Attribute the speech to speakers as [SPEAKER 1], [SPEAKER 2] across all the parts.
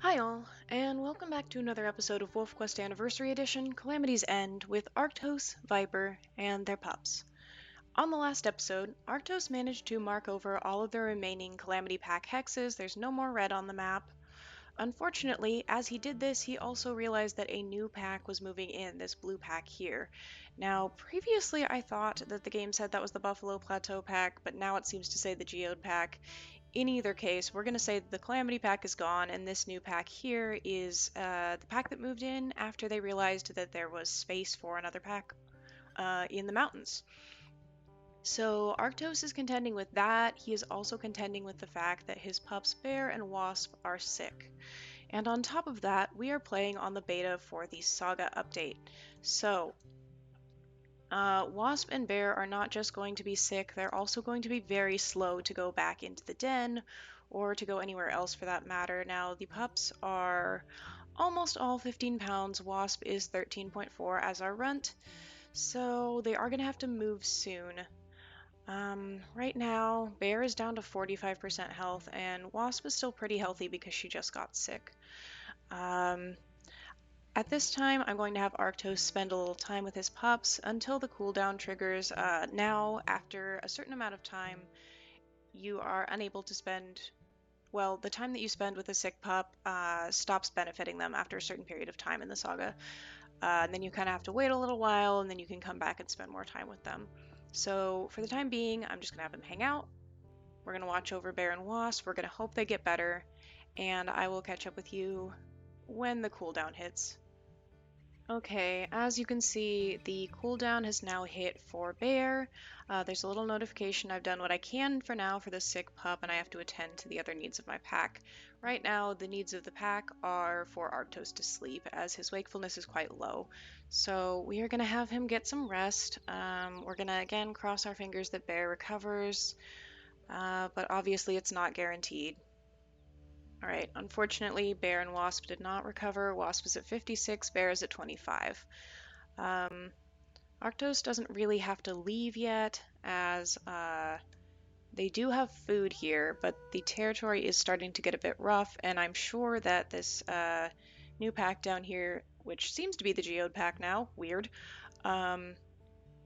[SPEAKER 1] Hi all, and welcome back to another episode of WolfQuest Anniversary Edition, Calamity's End, with Arctos, Viper, and their pups. On the last episode, Arctos managed to mark over all of the remaining Calamity Pack hexes. There's no more red on the map. Unfortunately, as he did this, he also realized that a new pack was moving in, this blue pack here. Now, previously I thought that the game said that was the Buffalo Plateau pack, but now it seems to say the Geode Pack. In either case, we're going to say the Calamity pack is gone, and this new pack here is the pack that moved in after they realized that there was space for another pack in the mountains. So Arctos is contending with that. He is also contending with the fact that his pups Bear and Wasp are sick. And on top of that, we are playing on the beta for the Saga update. So Wasp and Bear are not just going to be sick, they're also going to be very slow to go back into the den or to go anywhere else for that matter. Now, the pups are almost all 15 pounds. Wasp is 13.4 as our runt, so they are going to have to move soon. Right now, Bear is down to 45% health, and Wasp is still pretty healthy because she just got sick. At this time, I'm going to have Arctos spend a little time with his pups until the cooldown triggers. Now, after a certain amount of time, you are unable to spend... Well, the time that you spend with a sick pup stops benefiting them after a certain period of time in the saga. And then you kind of have to wait a little while, and then you can come back and spend more time with them. So for the time being, I'm just going to have them hang out. We're going to watch over Bear and Wasp. We're going to hope they get better, and I will catch up with you when the cooldown hits. Okay, as you can see, the cooldown has now hit for Bear. There's a little notification. I've done what I can for now for the sick pup, and I have to attend to the other needs of my pack. Right now, the needs of the pack are for Arctos to sleep, as his wakefulness is quite low. So we are going to have him get some rest. We're going to, again, cross our fingers that Bear recovers, but obviously it's not guaranteed. Alright, unfortunately, Bear and Wasp did not recover. Wasp is at 56, Bear is at 25. Arctos doesn't really have to leave yet, as they do have food here, but the territory is starting to get a bit rough, and I'm sure that this new pack down here, which seems to be the Geode Pack now, weird,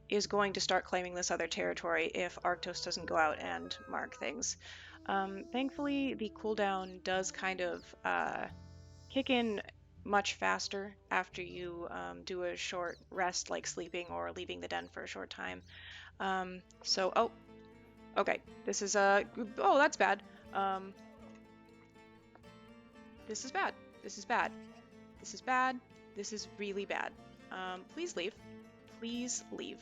[SPEAKER 1] is going to start claiming this other territory if Arctos doesn't go out and mark things. Thankfully, the cooldown does kind of kick in much faster after you do a short rest, like sleeping or leaving the den for a short time. Oh, okay, this is oh, that's bad. This is bad. This is bad. This is bad. This is really bad. Please leave. Please leave.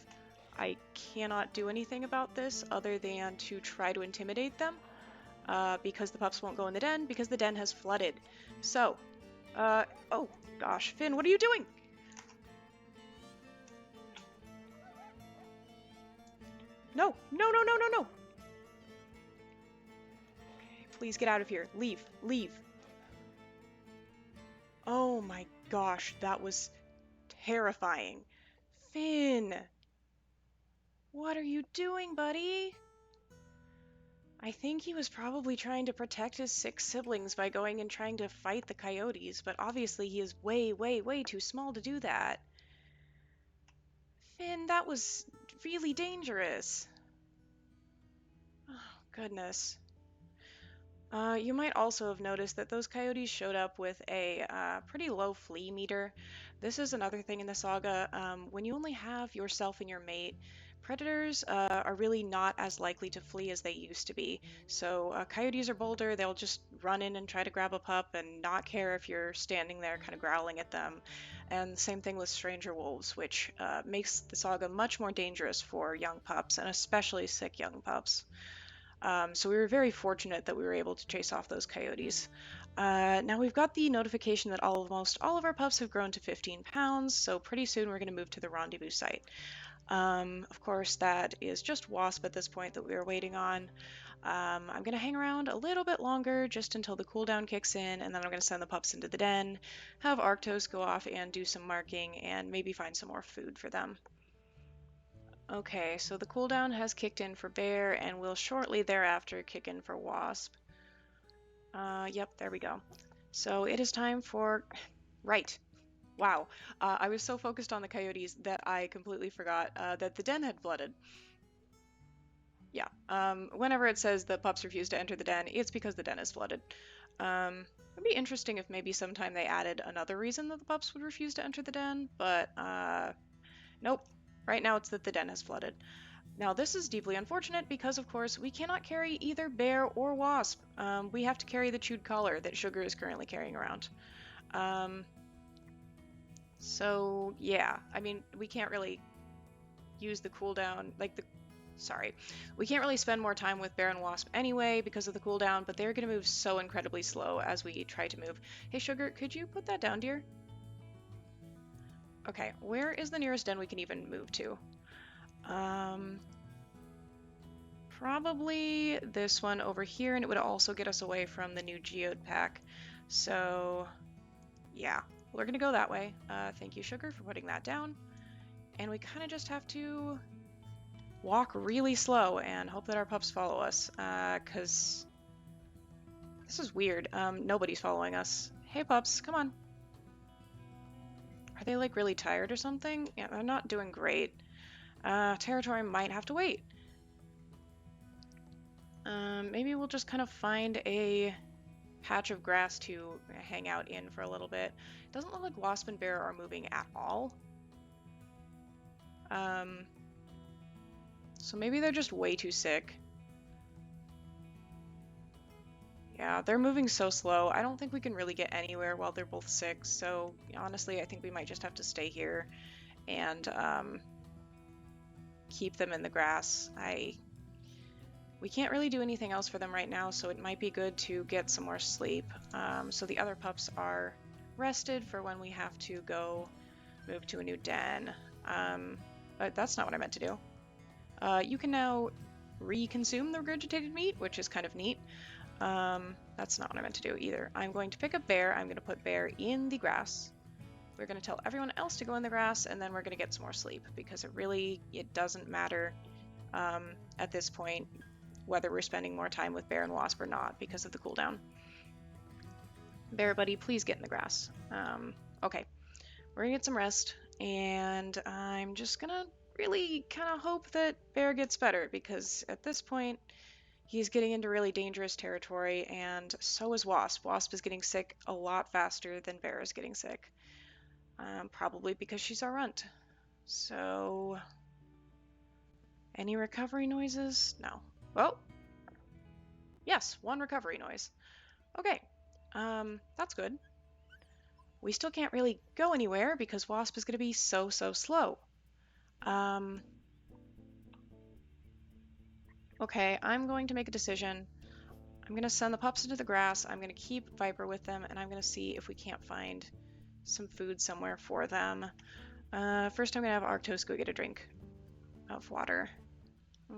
[SPEAKER 1] I cannot do anything about this other than to try to intimidate them, because the pups won't go in the den, because the den has flooded. So, oh gosh, Finn, what are you doing? No, no, no, no, no, no! Okay, please get out of here. Leave, leave. Oh my gosh, that was terrifying. Finn! What are you doing, buddy? I think he was probably trying to protect his 6 siblings by going and trying to fight the coyotes, but obviously he is way, way, way too small to do that. Finn, that was really dangerous. Oh, goodness. You might also have noticed that those coyotes showed up with a pretty low flea meter. This is another thing in the saga. When you only have yourself and your mate, predators are really not as likely to flee as they used to be. So coyotes are bolder, they'll just run in and try to grab a pup and not care if you're standing there kind of growling at them. And the same thing with stranger wolves, which makes the saga much more dangerous for young pups, and especially sick young pups. So we were very fortunate that we were able to chase off those coyotes. Now we've got the notification that almost all of our pups have grown to 15 pounds, so pretty soon we're going to move to the rendezvous site. Of course, that is just Wasp at this point that we were waiting on. I'm going to hang around a little bit longer just until the cooldown kicks in, and then I'm going to send the pups into the den, have Arctos go off and do some marking, and maybe find some more food for them. Okay, so the cooldown has kicked in for Bear and will shortly thereafter kick in for Wasp. Yep, there we go. So it is time for... Right. Wow. I was so focused on the coyotes that I completely forgot that the den had flooded. Yeah. Whenever it says the pups refuse to enter the den, it's because the den is flooded. It'd be interesting if maybe sometime they added another reason that the pups would refuse to enter the den, but nope. Right now it's that the den has flooded. Now this is deeply unfortunate because, of course, we cannot carry either bear or wasp. We have to carry the chewed collar that Sugar is currently carrying around. So yeah, I mean, we can't really use the cooldown, sorry, we can't really spend more time with Bear and Wasp anyway because of the cooldown, but they're going to move so incredibly slow as we try to move. Hey, Sugar, could you put that down, dear? Okay, where is the nearest den we can even move to? Probably this one over here, and it would also get us away from the new Geode Pack. So, yeah, we're going to go that way. Thank you, Sugar, for putting that down. And we kind of just have to walk really slow and hope that our pups follow us, because this is weird. Nobody's following us. Hey, pups, come on. Are they, like, really tired or something? Yeah, they're not doing great. Territory might have to wait. Maybe we'll just kind of find a patch of grass to hang out in for a little bit. It doesn't look like Wasp and Bear are moving at all. So maybe they're just way too sick. Yeah, they're moving so slow. I don't think we can really get anywhere while they're both sick, so honestly, I think we might just have to stay here and keep them in the grass. We can't really do anything else for them right now, so it might be good to get some more sleep. So the other pups are rested for when we have to go move to a new den. But that's not what I meant to do. You can now reconsume the regurgitated meat, which is kind of neat. That's not what I meant to do either. I'm going to pick up Bear. I'm going to put Bear in the grass. We're going to tell everyone else to go in the grass, and then we're going to get some more sleep because it doesn't matter at this point whether we're spending more time with Bear and Wasp or not because of the cooldown. Bear buddy, please get in the grass. Okay, we're gonna get some rest, and I'm just gonna really kind of hope that Bear gets better because at this point he's getting into really dangerous territory, and so is Wasp. Wasp is getting sick a lot faster than Bear is getting sick, probably because she's our runt. So, any recovery noises? No. Well, yes, one recovery noise. Okay, that's good. We still can't really go anywhere because Wasp is going to be so slow. Okay, I'm going to make a decision. I'm going to send the pups into the grass. I'm going to keep Viper with them, and I'm going to see if we can't find some food somewhere for them. First, I'm going to have Arctos go get a drink of water.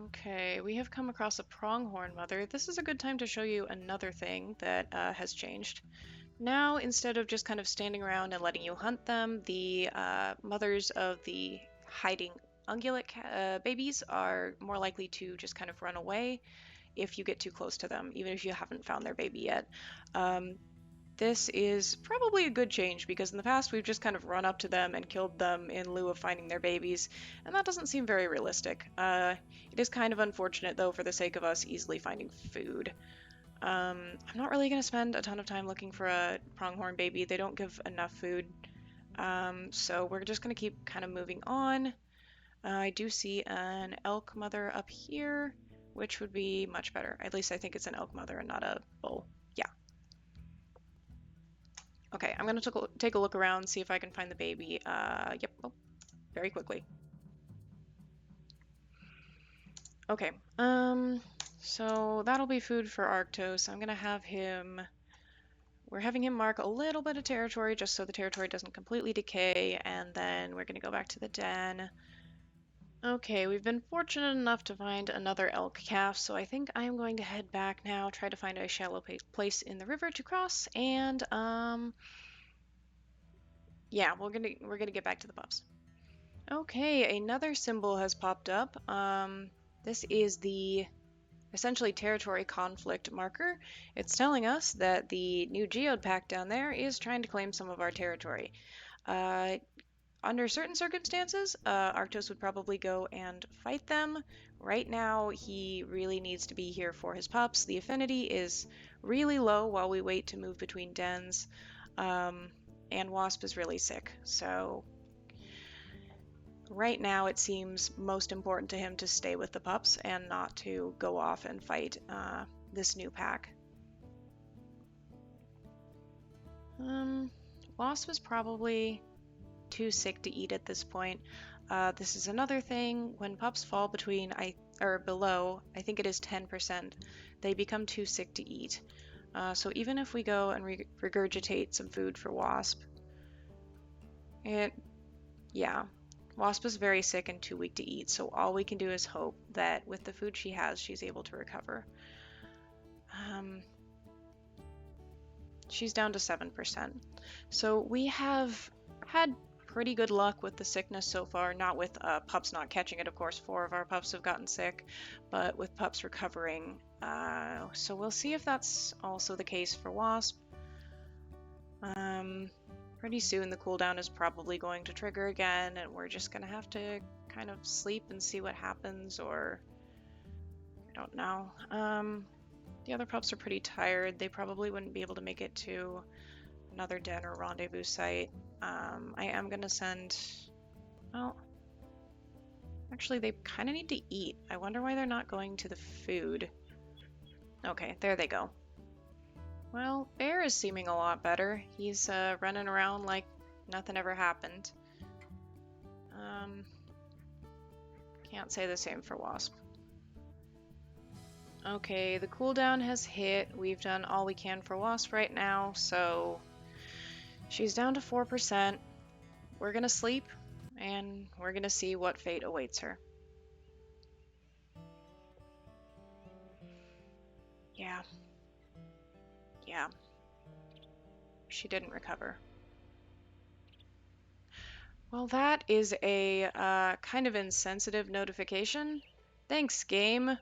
[SPEAKER 1] Okay, we have come across a pronghorn mother. This is a good time to show you another thing that has changed. Now, instead of just kind of standing around and letting you hunt them, the mothers of the hiding ungulate babies are more likely to just kind of run away if you get too close to them, even if you haven't found their baby yet. This is probably a good change because in the past we've just kind of run up to them and killed them in lieu of finding their babies, and that doesn't seem very realistic. It is kind of unfortunate though for the sake of us easily finding food. I'm not really going to spend a ton of time looking for a pronghorn baby. They don't give enough food. So we're just going to keep kind of moving on. I do see an elk mother up here, which would be much better. At least I think it's an elk mother and not a bull. Yeah. Okay, I'm going to take a look around, see if I can find the baby. Yep. Oh, very quickly. Okay. So that'll be food for Arctos. I'm going to have him... We're having him mark a little bit of territory just so the territory doesn't completely decay, and then we're going to go back to the den. Okay, we've been fortunate enough to find another elk calf, so I think I'm going to head back now, try to find a shallow place in the river to cross, and yeah, we're gonna get back to the pups. Okay, another symbol has popped up. This is the essentially territory conflict marker. It's telling us that the new Geode Pack down there is trying to claim some of our territory. Uh, Under certain circumstances, Arctos would probably go and fight them. Right now, he really needs to be here for his pups. The affinity is really low while we wait to move between dens. Um, and Wasp is really sick, so right now it seems most important to him to stay with the pups and not to go off and fight this new pack. Wasp is probably too sick to eat at this point. This is another thing. When pups fall between or below, I think it is 10%, they become too sick to eat. So even if we go and regurgitate some food for Wasp, yeah, Wasp is very sick and too weak to eat. So all we can do is hope that with the food she has, she's able to recover. She's down to 7%. So we have had pretty good luck with the sickness so far, not with pups not catching it. Of course, 4 of our pups have gotten sick, but with pups recovering. So we'll see if that's also the case for Wasp. Pretty soon the cooldown is probably going to trigger again, and we're just going to have to kind of sleep and see what happens, or I don't know. The other pups are pretty tired. They probably wouldn't be able to make it to another den or rendezvous site. I am going to send... Well, actually, they kind of need to eat. I wonder why they're not going to the food. Okay, there they go. Well, Bear is seeming a lot better. He's running around like nothing ever happened. Can't say the same for Wasp. Okay, the cooldown has hit. We've done all we can for Wasp right now, so she's down to 4%. We're gonna sleep, and we're gonna see what fate awaits her. Yeah. Yeah. She didn't recover. Well, that is a kind of insensitive notification. Thanks, game.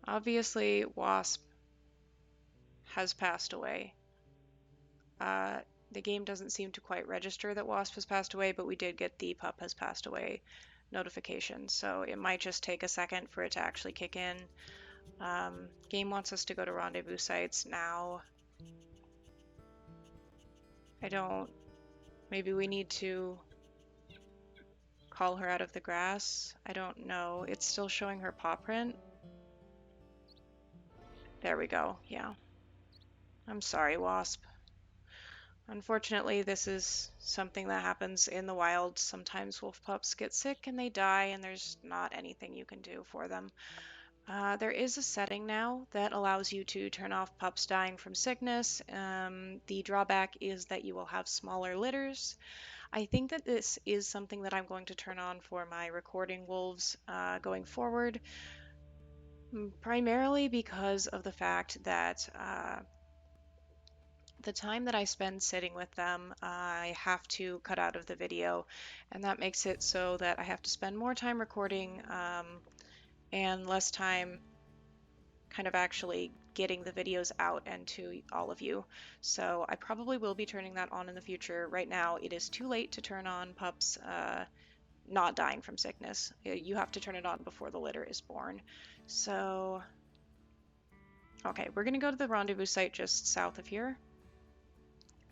[SPEAKER 1] Obviously, Wasp has passed away. The game doesn't seem to quite register that Wasp has passed away, but we did get the pup has passed away notification, so it might just take a second for it to actually kick in. Game wants us to go to rendezvous sites now. Maybe we need to call her out of the grass. I don't know. It's still showing her paw print. There we go. Yeah. I'm sorry, Wasp. Unfortunately, this is something that happens in the wild. Sometimes wolf pups get sick and they die, and there's not anything you can do for them. There is a setting now that allows you to turn off pups dying from sickness. The drawback is that you will have smaller litters. I think that this is something that I'm going to turn on for my recording wolves going forward, primarily because of the fact that the time that I spend sitting with them, I have to cut out of the video, and that makes it so that I have to spend more time recording and less time kind of actually getting the videos out and to all of you. So I probably will be turning that on in the future. Right now, it is too late to turn on pups not dying from sickness. You have to turn it on before the litter is born. So, okay, we're gonna go to the rendezvous site just south of here.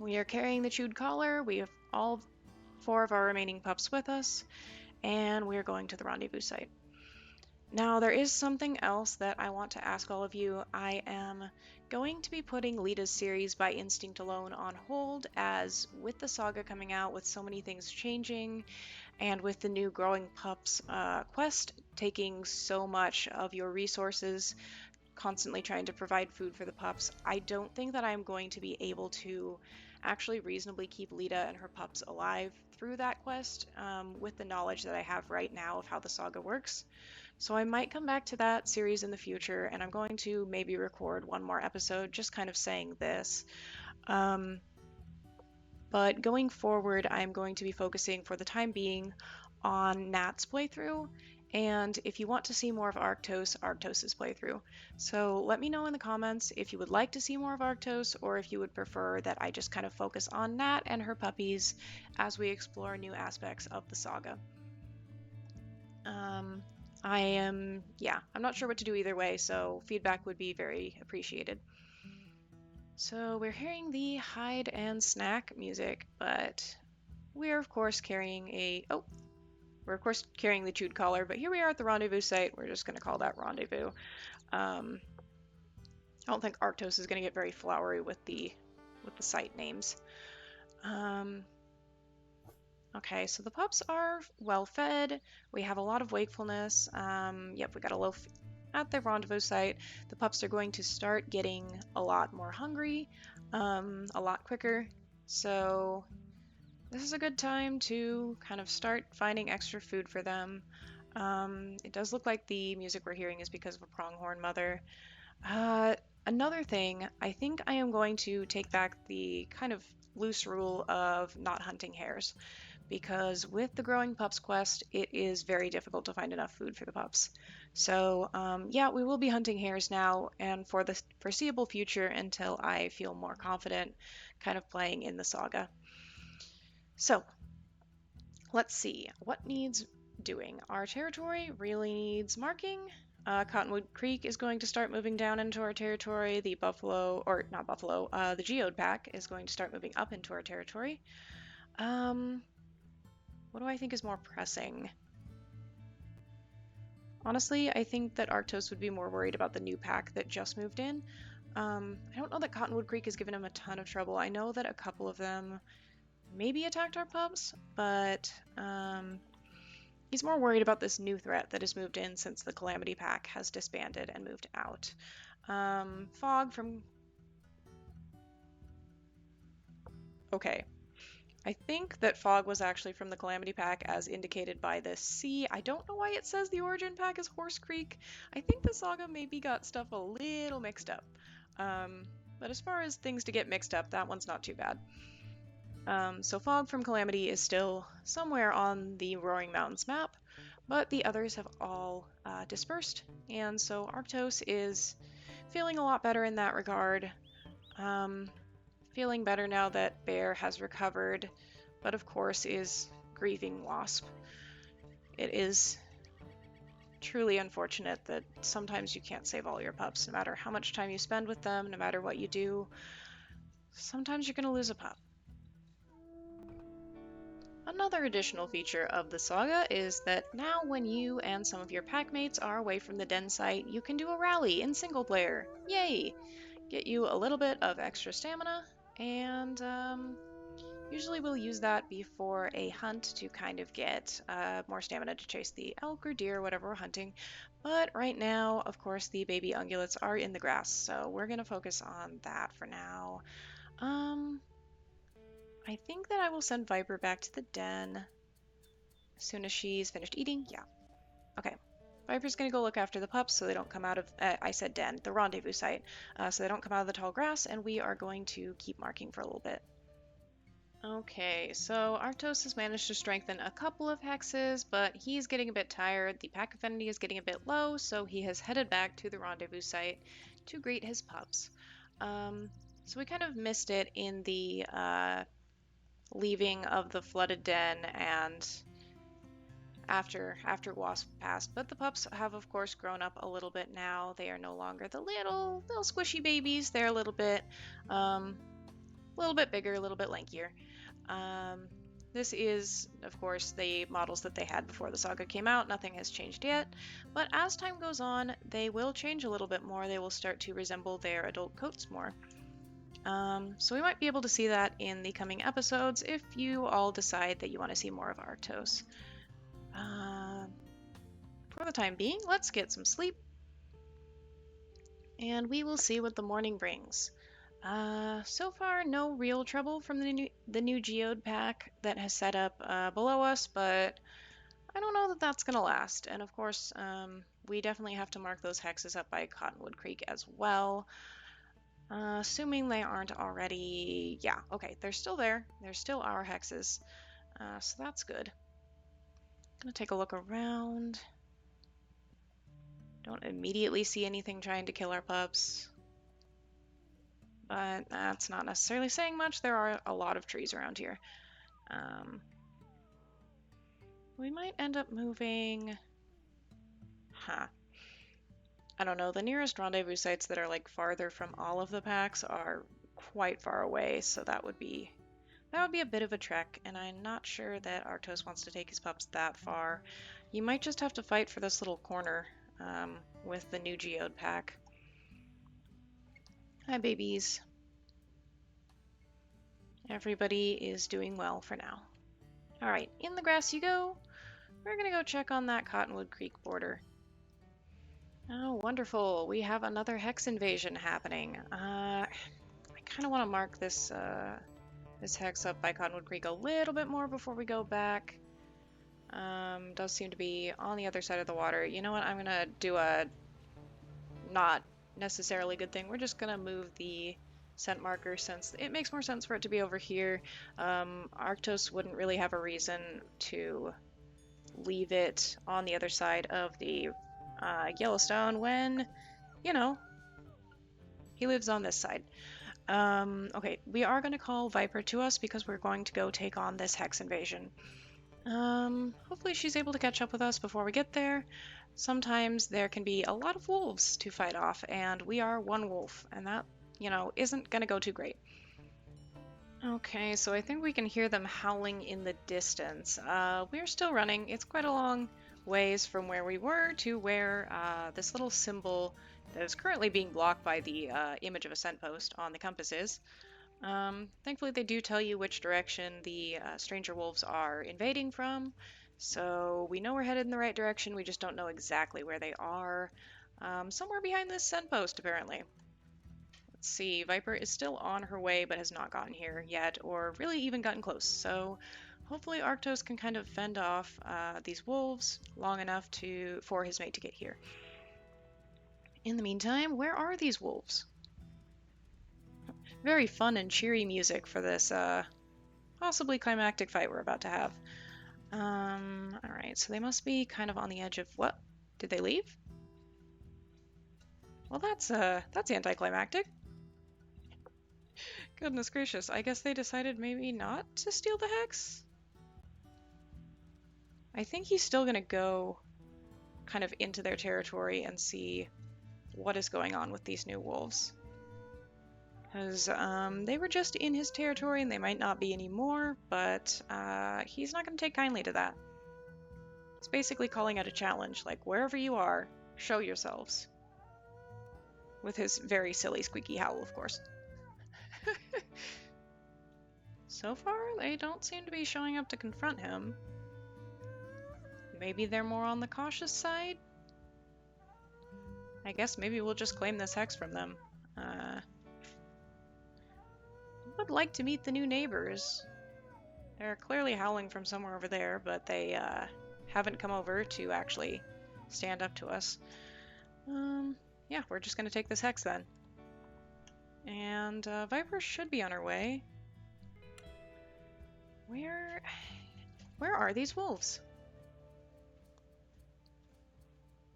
[SPEAKER 1] We are carrying the chewed collar. We have all 4 of our remaining pups with us, and we're going to the rendezvous site. Now, there is something else that I want to ask all of you. I am going to be putting Lita's series by instinct alone on hold, as with the saga coming out, with so many things changing, and with the new Growing Pups quest taking so much of your resources, constantly trying to provide food for the pups, I don't think that I'm going to be able to actually reasonably keep Lita and her pups alive through that quest with the knowledge that I have right now of how the saga works. So I might come back to that series in the future, and I'm going to maybe record one more episode just kind of saying this. But going forward, I'm going to be focusing for the time being on Nat's playthrough, and if you want to see more of Arctos, Arctos's playthrough. So let me know in the comments if you would like to see more of Arctos, or if you would prefer that I just kind of focus on Nat and her puppies as we explore new aspects of the saga. I'm not sure what to do either way, so feedback would be very appreciated. So we're hearing the hide and snack music, but we're of course carrying the chewed collar, but here we are at the rendezvous site. We're just going to call that rendezvous. I don't think Arctos is going to get very flowery with the site names. Okay, so the pups are well fed. We have a lot of wakefulness. Yep, we got a loaf at the rendezvous site. The pups are going to start getting a lot more hungry, a lot quicker. So this is a good time to kind of start finding extra food for them. It does look like the music we're hearing is because of a pronghorn mother. Another thing, I think I am going to take back the kind of loose rule of not hunting hares, because with the Growing Pups quest, it is very difficult to find enough food for the pups. So yeah, we will be hunting hares now and for the foreseeable future until I feel more confident kind of playing in the saga. So let's see, what needs doing? Our territory really needs marking. Cottonwood Creek is going to start moving down into our territory. The the Geode Pack is going to start moving up into our territory. What do I think is more pressing? Honestly, I think that Arctos would be more worried about the new pack that just moved in. I don't know that Cottonwood Creek has given him a ton of trouble. I know that a couple of them maybe attacked our pups, but he's more worried about this new threat that has moved in since the Calamity pack has disbanded and moved out. Fog from... Okay. I think that Fog was actually from the Calamity pack as indicated by the C. I don't know why it says the origin pack is Horse Creek. I think the saga maybe got stuff a little mixed up. But as far as things to get mixed up, that one's not too bad. So Fog from Calamity is still somewhere on the Roaring Mountains map, but the others have all dispersed, and so Arctos is feeling a lot better in that regard. Feeling better now that Bear has recovered, but of course is grieving Wasp. It is truly unfortunate that sometimes you can't save all your pups, no matter how much time you spend with them, no matter what you do. Sometimes you're going to lose a pup. Another additional feature of the saga is that now when you and some of your packmates are away from the den site, you can do a rally in single player. Yay! Get you a little bit of extra stamina, and usually we'll use that before a hunt to kind of get more stamina to chase the elk or deer, whatever we're hunting. But right now, of course, the baby ungulates are in the grass, so we're going to focus on that for now. I think that I will send Viper back to the den as soon as she's finished eating. Yeah. Okay. Viper's gonna go look after the pups so they don't come out of, I said den, the rendezvous site, so they don't come out of the tall grass, and we are going to keep marking for a little bit. Okay, so Arctos has managed to strengthen a couple of hexes, but he's getting a bit tired. The pack affinity is getting a bit low, so he has headed back to the rendezvous site to greet his pups. So we kind of missed it in the leaving of the flooded den and after Wasp passed, but the pups have of course grown up a little bit now. They are no longer the little squishy babies. They're a little bit bigger, a little bit lankier. This is of course the models that they had before the saga came out. Nothing has changed yet, but as time goes on they will change a little bit more. They will start to resemble their adult coats more. So we might be able to see that in the coming episodes if you all decide that you want to see more of Arctos. For the time being, let's get some sleep, and we will see what the morning brings. So far, no real trouble from the new Geode Pack that has set up below us, but I don't know that that's going to last. And of course, we definitely have to mark those hexes up by Cottonwood Creek as well. Assuming they aren't already... Yeah, okay, they're still there. They're still our hexes, so that's good. Gonna take a look around. Don't immediately see anything trying to kill our pups, but that's not necessarily saying much. There are a lot of trees around here. We might end up moving... Huh. I don't know. The nearest rendezvous sites that are like farther from all of the packs are quite far away, so that would be a bit of a trek, and I'm not sure that Arctos wants to take his pups that far. You might just have to fight for this little corner with the new Geode Pack. Hi, babies. Everybody is doing well for now. Alright, in the grass you go. We're gonna go check on that Cottonwood Creek border. Oh, wonderful. We have another hex invasion happening. I kind of want to mark this this hex up by Cottonwood Creek a little bit more before we go back. Does seem to be on the other side of the water. You know what? I'm gonna do a not necessarily good thing. We're just gonna move the scent marker since it makes more sense for it to be over here. Arctos wouldn't really have a reason to leave it on the other side of the Yellowstone when, you know, he lives on this side. Okay, we are going to call Viper to us because we're going to go take on this hex invasion. Hopefully she's able to catch up with us before we get there. Sometimes there can be a lot of wolves to fight off, and we are one wolf, and that, you know, isn't going to go too great. Okay, so I think we can hear them howling in the distance. We're still running. It's quite a long ways from where we were to where this little symbol that is currently being blocked by the image of a scent post on the compass is. Thankfully, they do tell you which direction the stranger wolves are invading from, so we know we're headed in the right direction. We just don't know exactly where they are. Somewhere behind this scent post, apparently. Let's see, Viper is still on her way, but has not gotten here yet, or really even gotten close, so hopefully Arctos can kind of fend off these wolves long enough for his mate to get here. In the meantime, where are these wolves? Very fun and cheery music for this possibly climactic fight we're about to have. Alright, so they must be kind of on the edge of... What? Did they leave? Well, that's anticlimactic. Goodness gracious, I guess they decided maybe not to steal the hex? I think he's still gonna go kind of into their territory and see what is going on with these new wolves. Because they were just in his territory and they might not be anymore, but he's not going to take kindly to that. It's basically calling out a challenge, like, wherever you are, show yourselves. With his very silly squeaky howl, of course. So far, they don't seem to be showing up to confront him. Maybe they're more on the cautious side? I guess maybe we'll just claim this hex from them. Would like to meet the new neighbors. They're clearly howling from somewhere over there, but they haven't come over to actually stand up to us. Yeah, we're just gonna take this hex then. And Viper should be on her way. Where are these wolves?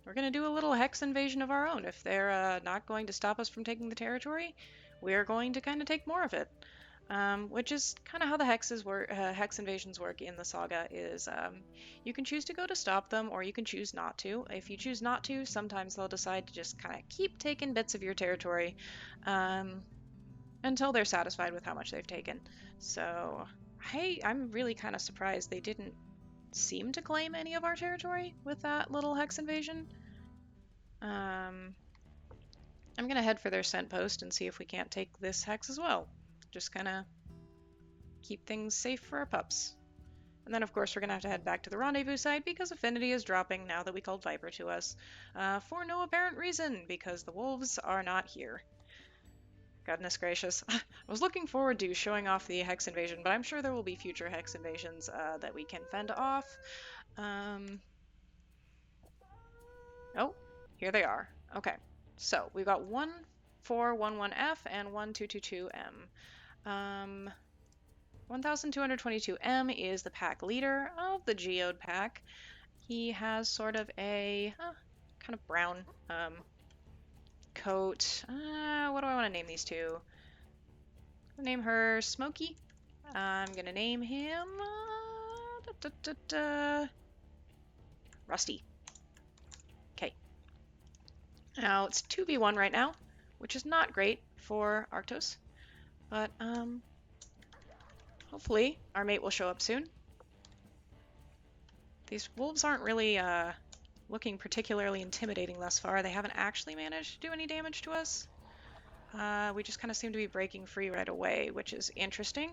[SPEAKER 1] We're gonna do a little hex invasion of our own. If they're not going to stop us from taking the territory, we're going to kind of take more of it. Which is kind of how the hex invasions work in the Saga, is you can choose to go to stop them, or you can choose not to. If you choose not to, sometimes they'll decide to just kind of keep taking bits of your territory until they're satisfied with how much they've taken. So I'm really kind of surprised they didn't seem to claim any of our territory with that little hex invasion. I'm gonna head for their scent post and see if we can't take this hex as well. Just kind of keep things safe for our pups. And then, of course, we're going to have to head back to the rendezvous site because affinity is dropping now that we called Viper to us. For no apparent reason, because the wolves are not here. Goodness gracious. I was looking forward to showing off the hex invasion, but I'm sure there will be future hex invasions that we can fend off. Oh, here they are. Okay, so we've got 1411F and 1222M. 1222M is the pack leader of the Geode Pack, He has sort of a kind of brown coat. What do I want to name these two? I'll name her Smokey. I'm gonna name him Rusty. Okay. Now it's 2v1 right now, which is not great for Arctos, but hopefully our mate will show up soon. These wolves aren't really looking particularly intimidating thus far. They haven't actually managed to do any damage to us. We just kind of seem to be breaking free right away, which is interesting.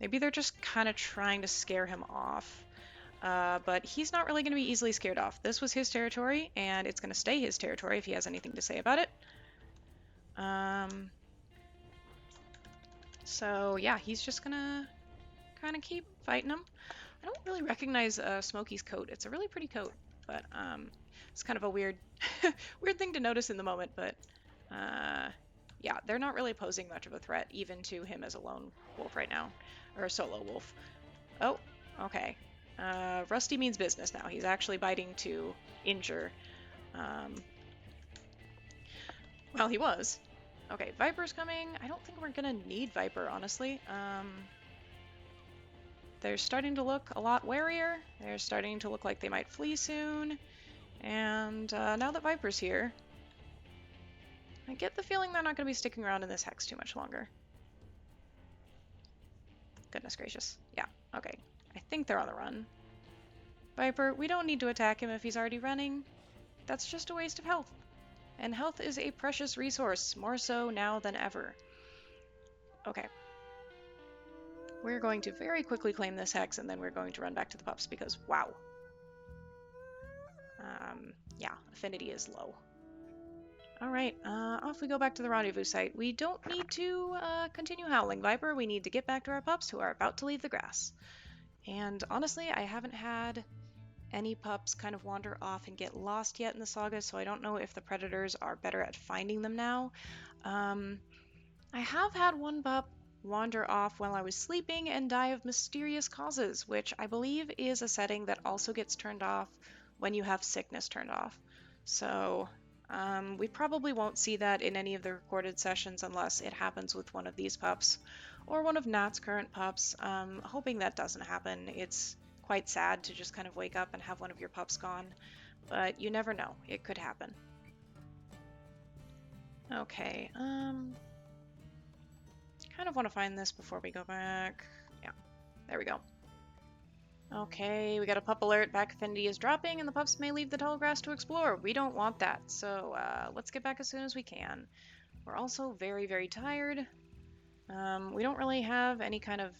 [SPEAKER 1] Maybe they're just kind of trying to scare him off. But he's not really going to be easily scared off. This was his territory, and it's going to stay his territory if he has anything to say about it. So yeah, he's just going to kind of keep fighting him. I don't really recognize Smokey's coat. It's a really pretty coat, but it's kind of a weird weird thing to notice in the moment, but yeah, they're not really posing much of a threat even to him as a lone wolf right now, or a solo wolf. Oh, okay. Rusty means business now. He's actually biting to injure. Well, he was. Okay, Viper's coming. I don't think we're gonna need Viper, honestly. They're starting to look a lot warier. They're starting to look like they might flee soon. And now that Viper's here, I get the feeling they're not going to be sticking around in this hex too much longer. Goodness gracious. Yeah, okay. I think they're on the run. Viper, we don't need to attack him if he's already running. That's just a waste of health. And health is a precious resource, more so now than ever. Okay. We're going to very quickly claim this hex, and then we're going to run back to the pups because, wow. Yeah, affinity is low. Alright, off we go back to the rendezvous site. We don't need to continue howling, Viper. We need to get back to our pups who are about to leave the grass. And honestly, I haven't had any pups kind of wander off and get lost yet in the saga, so I don't know if the predators are better at finding them now. I have had one pup wander off while I was sleeping and die of mysterious causes, which I believe is a setting that also gets turned off when you have sickness turned off. So we probably won't see that in any of the recorded sessions unless it happens with one of these pups or one of Nat's current pups. Hoping that doesn't happen. It's quite sad to just kind of wake up and have one of your pups gone, but you never know. It could happen. Okay, kind of want to find this before we go back. Yeah, there we go. Okay, we got a pup alert. Back affinity is dropping, and the pups may leave the tall grass to explore. We don't want that, so let's get back as soon as we can. We're also very, very tired. We don't really have any kind of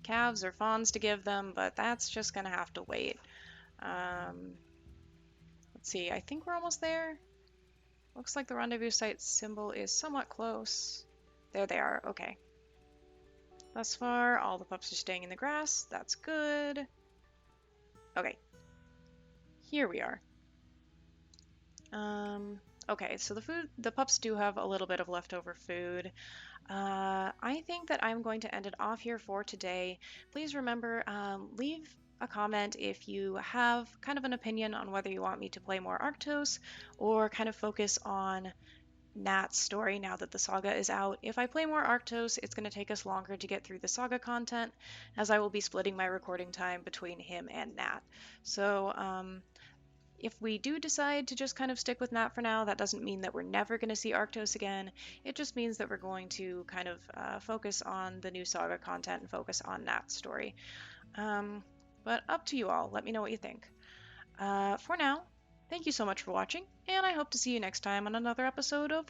[SPEAKER 1] calves or fawns to give them, but that's just gonna have to wait. Let's see, I think we're almost there. Looks like the rendezvous site symbol is somewhat close. There they are, okay. Thus far, all the pups are staying in the grass. That's good. Okay. Here we are. Okay, so the pups do have a little bit of leftover food. I think that I'm going to end it off here for today. Please remember, leave a comment if you have kind of an opinion on whether you want me to play more Arctos or kind of focus on Nat's story now that the saga is out. If I play more Arctos, it's going to take us longer to get through the saga content, as I will be splitting my recording time between him and Nat. So, if we do decide to just kind of stick with Nat for now, that doesn't mean that we're never going to see Arctos again. It just means that we're going to kind of focus on the new saga content and focus on Nat's story. But up to you all. Let me know what you think. For now, thank you so much for watching, and I hope to see you next time on another episode of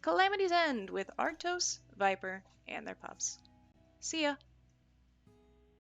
[SPEAKER 1] Calamity's End with Arctos, Viper, and their pups. See ya!